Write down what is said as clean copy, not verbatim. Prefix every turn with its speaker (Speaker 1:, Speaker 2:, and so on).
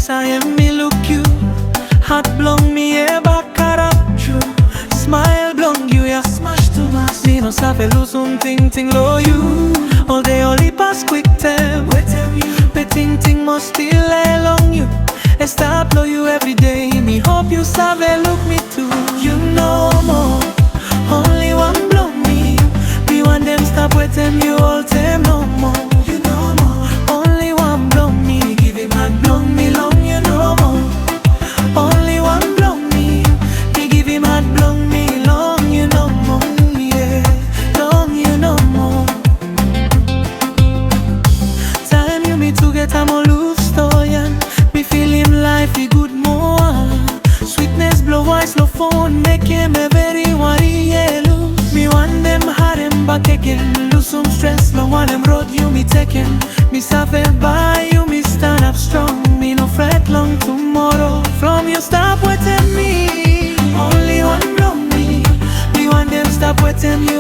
Speaker 1: yes I am me look you. Heart blong me yeah back up true. Smile blong you yeah smash to mass. Me no sabe lose ting low you. All day only pass quick time. Wait you. Pe ting must still along you. I stop blow you every day. Me hope you sabe look me too. You know more. Only one blow me. Me want them stop waiting you all time no more. You know more. Only one blow me. Give him hand blow me long. You know more. Only one blow me. Me give him hand blow me long. You know more. Yeah, long you know more. Time you me to get a more love story. Me feel him life he good more. Sweetness blow voice no phone. Make him a very worry yellow. Me want them hard him back again. Lose some stress, no want them road you me taking. Me suffer by you, me stand up strong. Me no fret long tomorrow. From you stop waiting me. Only one blow me. Me want them stop waiting you.